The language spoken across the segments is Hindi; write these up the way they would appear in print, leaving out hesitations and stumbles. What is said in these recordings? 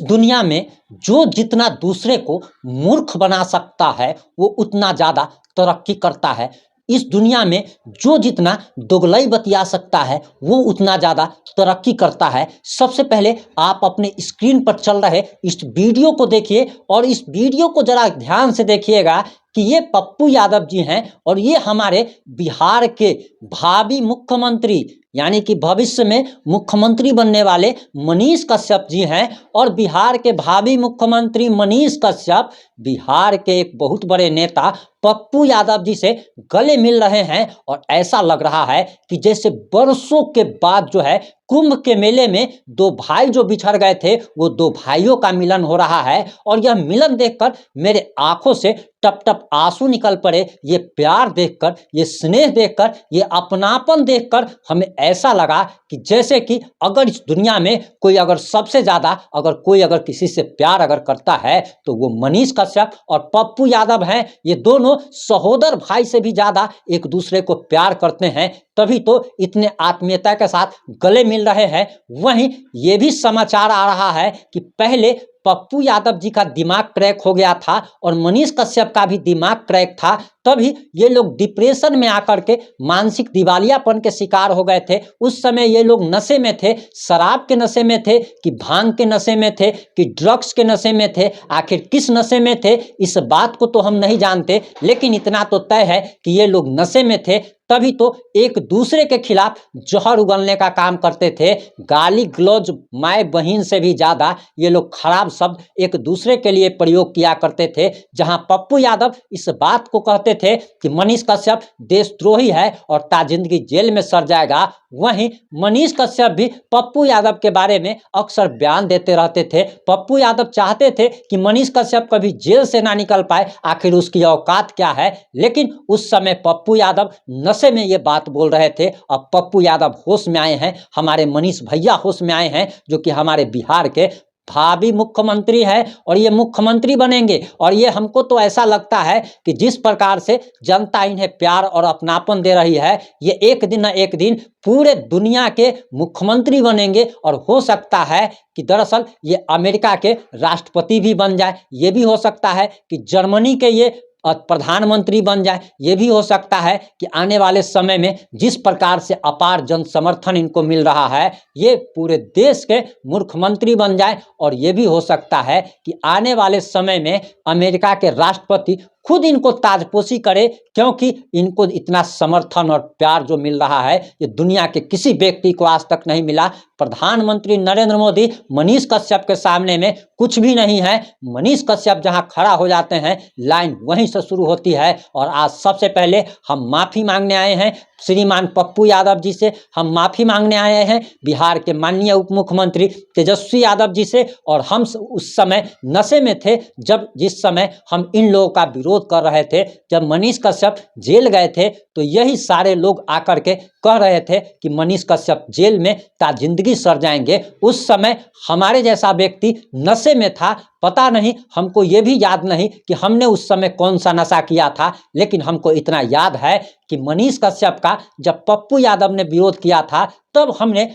दुनिया में जो जितना दूसरे को मूर्ख बना सकता है वो उतना ज़्यादा तरक्की करता है। इस दुनिया में जो जितना दोगलई बतिया सकता है वो उतना ज़्यादा तरक्की करता है। सबसे पहले आप अपने स्क्रीन पर चल रहे इस वीडियो को देखिए और इस वीडियो को ज़रा ध्यान से देखिएगा कि ये पप्पू यादव जी हैं और ये हमारे बिहार के भावी मुख्यमंत्री यानी कि भविष्य में मुख्यमंत्री बनने वाले मनीष कश्यप जी हैं। और बिहार के भावी मुख्यमंत्री मनीष कश्यप बिहार के एक बहुत बड़े नेता पप्पू यादव जी से गले मिल रहे हैं और ऐसा लग रहा है कि जैसे बरसों के बाद जो है कुंभ के मेले में दो भाई जो बिछड़ गए थे वो दो भाइयों का मिलन हो रहा है। और यह मिलन देखकर मेरे आंखों से टप टप आंसू निकल पड़े। ये प्यार देखकर, ये स्नेह देखकर, ये अपनापन देखकर हमें ऐसा लगा कि जैसे कि अगर इस दुनिया में कोई अगर सबसे ज़्यादा अगर किसी से प्यार अगर करता है तो वो मनीष कश्यप और पप्पू यादव हैं। ये दोनों सहोदर भाई से भी ज़्यादा एक दूसरे को प्यार करते हैं, तभी तो इतने आत्मीयता के साथ गले मिल रहे हैं। वहीं ये भी समाचार आ रहा है कि पहले पप्पू यादव जी का दिमाग क्रैक हो गया था और मनीष कश्यप का भी दिमाग क्रैक था, तभी ये लोग डिप्रेशन में आकर के मानसिक दिवालियापन के शिकार हो गए थे। उस समय ये लोग नशे में थे, शराब के नशे में थे कि भांग के नशे में थे कि ड्रग्स के नशे में थे, आखिर किस नशे में थे इस बात को तो हम नहीं जानते, लेकिन इतना तो तय है कि ये लोग नशे में थे। तभी तो एक दूसरे के खिलाफ जहर उगलने का काम करते थे। गाली गलौज माए बहन से भी ज़्यादा ये लोग खराब शब्द एक दूसरे के लिए प्रयोग किया करते थे। जहां पप्पू यादव इस बात को कहते थे कि मनीष कश्यप देशद्रोही है और ताजिंदगी जेल में सड़ जाएगा, वहीं मनीष कश्यप भी पप्पू यादव के बारे में अक्सर बयान देते रहते थे। पप्पू यादव चाहते थे कि मनीष कश्यप कभी जेल से ना निकल पाए, आखिर उसकी औकात क्या है। लेकिन उस समय पप्पू यादव नशे में ये बात बोल रहे थे। अब पप्पू यादव होश में आए हैं, हमारे मनीष भैया होश में आए हैं, जो कि हमारे बिहार के भावी मुख्यमंत्री है और ये मुख्यमंत्री बनेंगे। और ये हमको तो ऐसा लगता है कि जिस प्रकार से जनता इन्हें प्यार और अपनापन दे रही है, ये एक दिन न एक दिन पूरे दुनिया के मुख्यमंत्री बनेंगे। और हो सकता है कि दरअसल ये अमेरिका के राष्ट्रपति भी बन जाए, ये भी हो सकता है कि जर्मनी के ये प्रधानमंत्री बन जाए, ये भी हो सकता है कि आने वाले समय में जिस प्रकार से अपार जन समर्थन इनको मिल रहा है ये पूरे देश के मुख्यमंत्री बन जाए। और ये भी हो सकता है कि आने वाले समय में अमेरिका के राष्ट्रपति खुद इनको ताजपोशी करे, क्योंकि इनको इतना समर्थन और प्यार जो मिल रहा है ये दुनिया के किसी व्यक्ति को आज तक नहीं मिला। प्रधानमंत्री नरेंद्र मोदी मनीष कश्यप के सामने में कुछ भी नहीं है। मनीष कश्यप जहां खड़ा हो जाते हैं लाइन वहीं से शुरू होती है। और आज सबसे पहले हम माफ़ी मांगने आए हैं श्रीमान पप्पू यादव जी से, हम माफ़ी मांगने आए हैं बिहार के माननीय उप मुख्यमंत्री तेजस्वी यादव जी से। और हम उस समय नशे में थे जिस समय हम इन लोगों का विरोध कर रहे थे। जब मनीष कश्यप जेल गए थे तो यही सारे लोग आकर के कह रहे थे कि मनीष कश्यप जेल में ताजिंदगी सड़ जाएंगे। उस समय हमारे जैसा व्यक्ति नशे में था, पता नहीं, हमको ये भी याद नहीं कि हमने उस समय कौन सा नशा किया था, लेकिन हमको इतना याद है कि मनीष कश्यप का जब पप्पू यादव ने विरोध किया था तब हमने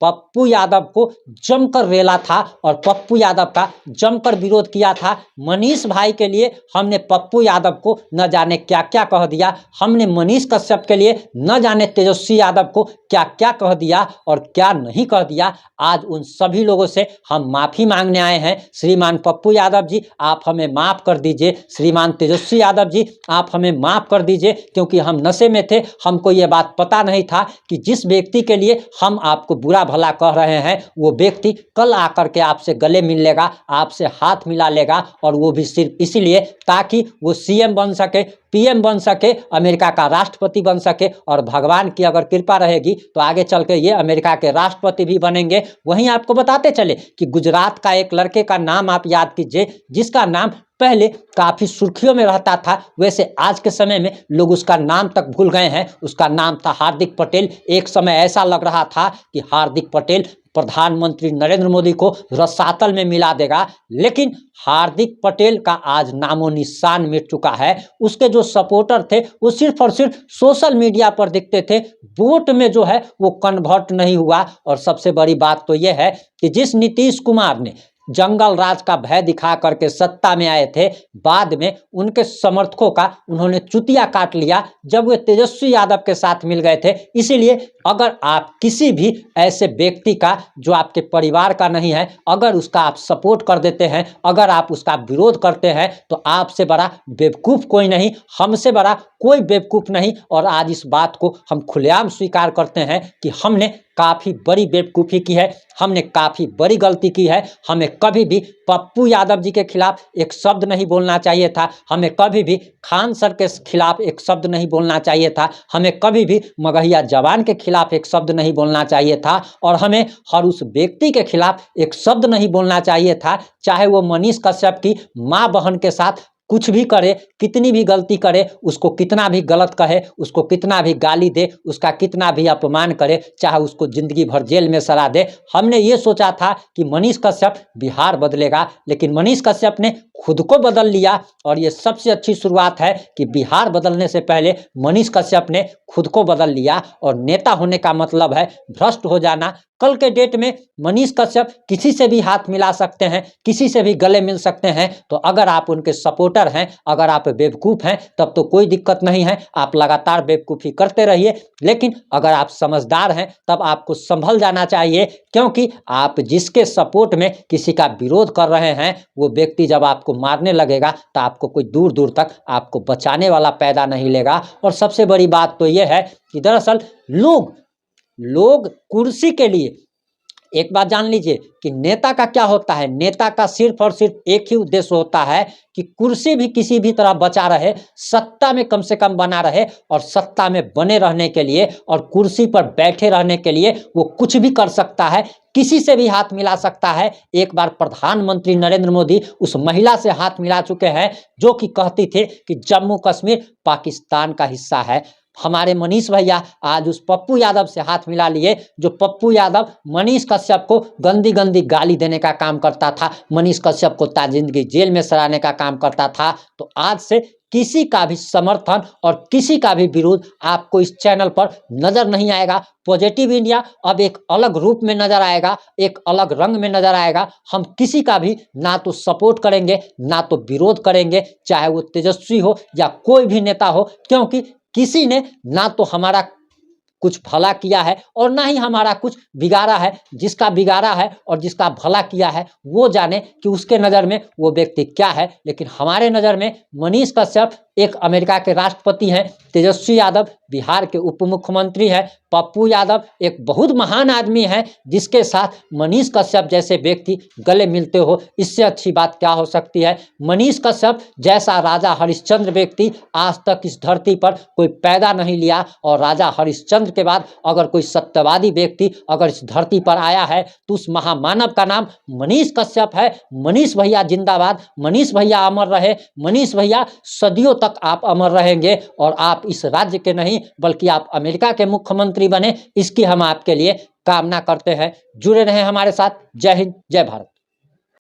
पप्पू यादव को जमकर रेला था और पप्पू यादव का जमकर विरोध किया था। मनीष भाई के लिए हमने पप्पू यादव को न जाने क्या क्या कह दिया, हमने मनीष कश्यप के लिए न जाने तेजस्वी यादव को क्या क्या कह दिया और क्या नहीं कह दिया। आज उन सभी लोगों से हम माफ़ी मांगने आए हैं। श्रीमान पप्पू यादव जी आप हमें माफ़ कर दीजिए, श्रीमान तेजस्वी यादव जी आप हमें माफ़ कर दीजिए, क्योंकि हम नशे में थे, हमको ये बात पता नहीं था कि जिस व्यक्ति के लिए हम आपको बुरा भला कह रहे हैं वो व्यक्ति कल आकर के आपसे गले मिल लेगा, आपसे हाथ मिला लेगा, और वो भी सिर्फ इसीलिए ताकि वो सीएम बन सके, पीएम बन सके, अमेरिका का राष्ट्रपति बन सके। और भगवान की अगर कृपा रहेगी तो आगे चल के ये अमेरिका के राष्ट्रपति भी बनेंगे। वहीं आपको बताते चले कि गुजरात का एक लड़के का नाम आप याद कीजिए, जिसका नाम पहले काफ़ी सुर्खियों में रहता था, वैसे आज के समय में लोग उसका नाम तक भूल गए हैं। उसका नाम था हार्दिक पटेल। एक समय ऐसा लग रहा था कि हार्दिक पटेल प्रधानमंत्री नरेंद्र मोदी को रसातल में मिला देगा, लेकिन हार्दिक पटेल का आज नामो निशान मिट चुका है। उसके जो सपोर्टर थे वो सिर्फ और सिर्फ सोशल मीडिया पर दिखते थे, वोट में जो है वो कन्वर्ट नहीं हुआ। और सबसे बड़ी बात तो ये है कि जिस नीतीश कुमार ने जंगल राज का भय दिखा करके सत्ता में आए थे, बाद में उनके समर्थकों का उन्होंने चुतिया काट लिया जब वे तेजस्वी यादव के साथ मिल गए थे। इसीलिए अगर आप किसी भी ऐसे व्यक्ति का जो आपके परिवार का नहीं है, अगर उसका आप सपोर्ट कर देते हैं, अगर आप उसका विरोध करते हैं, तो आपसे बड़ा बेवकूफ़ कोई नहीं, हमसे बड़ा कोई बेवकूफ़ नहीं। और आज इस बात को हम खुलेआम स्वीकार करते हैं कि हमने काफ़ी बड़ी बेवकूफ़ी की है, हमने काफ़ी बड़ी गलती की है। हमें कभी भी पप्पू यादव जी के खिलाफ एक शब्द नहीं बोलना चाहिए था, हमें कभी भी खान सर के खिलाफ एक शब्द नहीं बोलना चाहिए था, हमें कभी भी मगहिया जवान के खिलाफ एक शब्द नहीं बोलना चाहिए था, और हमें हर उस व्यक्ति के खिलाफ एक शब्द नहीं बोलना चाहिए था, चाहे वो मनीष कश्यप की माँ बहन के साथ कुछ भी करे, कितनी भी गलती करे, उसको कितना भी गलत कहे, उसको कितना भी गाली दे, उसका कितना भी अपमान करे, चाहे उसको जिंदगी भर जेल में सड़ा दे। हमने ये सोचा था कि मनीष कश्यप बिहार बदलेगा, लेकिन मनीष कश्यप ने खुद को बदल लिया। और ये सबसे अच्छी शुरुआत है कि बिहार बदलने से पहले मनीष कश्यप ने खुद को बदल लिया। और नेता होने का मतलब है भ्रष्ट हो जाना। कल के डेट में मनीष कश्यप किसी से भी हाथ मिला सकते हैं, किसी से भी गले मिल सकते हैं। तो अगर आप उनके सपोर्टर हैं, अगर आप बेवकूफ़ हैं, तब तो कोई दिक्कत नहीं है, आप लगातार बेवकूफ़ी करते रहिए। लेकिन अगर आप समझदार हैं, तब आपको संभल जाना चाहिए, क्योंकि आप जिसके सपोर्ट में किसी का विरोध कर रहे हैं, वो व्यक्ति जब आपको मारने लगेगा तो आपको कोई दूर दूर तक आपको बचाने वाला पैदा नहीं लेगा। और सबसे बड़ी बात तो ये है कि दरअसल लोग कुर्सी के लिए, एक बात जान लीजिए कि नेता का क्या होता है, नेता का सिर्फ और सिर्फ एक ही उद्देश्य होता है कि कुर्सी भी किसी भी तरह बचा रहे, सत्ता में कम से कम बना रहे, और सत्ता में बने रहने के लिए और कुर्सी पर बैठे रहने के लिए वो कुछ भी कर सकता है, किसी से भी हाथ मिला सकता है। एक बार प्रधानमंत्री नरेंद्र मोदी उस महिला से हाथ मिला चुके हैं जो कि कहती थी कि जम्मू कश्मीर पाकिस्तान का हिस्सा है। हमारे मनीष भैया आज उस पप्पू यादव से हाथ मिला लिए, जो पप्पू यादव मनीष कश्यप को गंदी गंदी गाली देने का काम करता था, मनीष कश्यप को ताजिंदगी जेल में सड़ाने का काम करता था। तो आज से किसी का भी समर्थन और किसी का भी विरोध आपको इस चैनल पर नजर नहीं आएगा। पॉजिटिव इंडिया अब एक अलग रूप में नजर आएगा, एक अलग रंग में नजर आएगा। हम किसी का भी ना तो सपोर्ट करेंगे, ना तो विरोध करेंगे, चाहे वो तेजस्वी हो या कोई भी नेता हो, क्योंकि किसी ने ना तो हमारा कुछ भला किया है और ना ही हमारा कुछ बिगाड़ा है। जिसका बिगाड़ा है और जिसका भला किया है वो जाने कि उसके नज़र में वो व्यक्ति क्या है। लेकिन हमारे नज़र में मनीष कश्यप एक अमेरिका के राष्ट्रपति हैं, तेजस्वी यादव बिहार के उप मुख्यमंत्री हैं, पप्पू यादव एक बहुत महान आदमी है जिसके साथ मनीष कश्यप जैसे व्यक्ति गले मिलते हो, इससे अच्छी बात क्या हो सकती है। मनीष कश्यप जैसा राजा हरिश्चंद्र व्यक्ति आज तक इस धरती पर कोई पैदा नहीं लिया, और राजा हरिश्चंद्र के बाद अगर कोई सत्यवादी व्यक्ति अगर इस धरती पर आया है तो उस महामानव का नाम मनीष कश्यप है। मनीष भैया जिंदाबाद, मनीष भैया अमर रहे, मनीष भैया सदियों तक आप अमर रहेंगे, और आप इस राज्य के नहीं बल्कि आप अमेरिका के मुख्यमंत्री बने, इसकी हम आपके लिए कामना करते हैं। जुड़े रहें हमारे साथ। जय हिंद, जय भारत।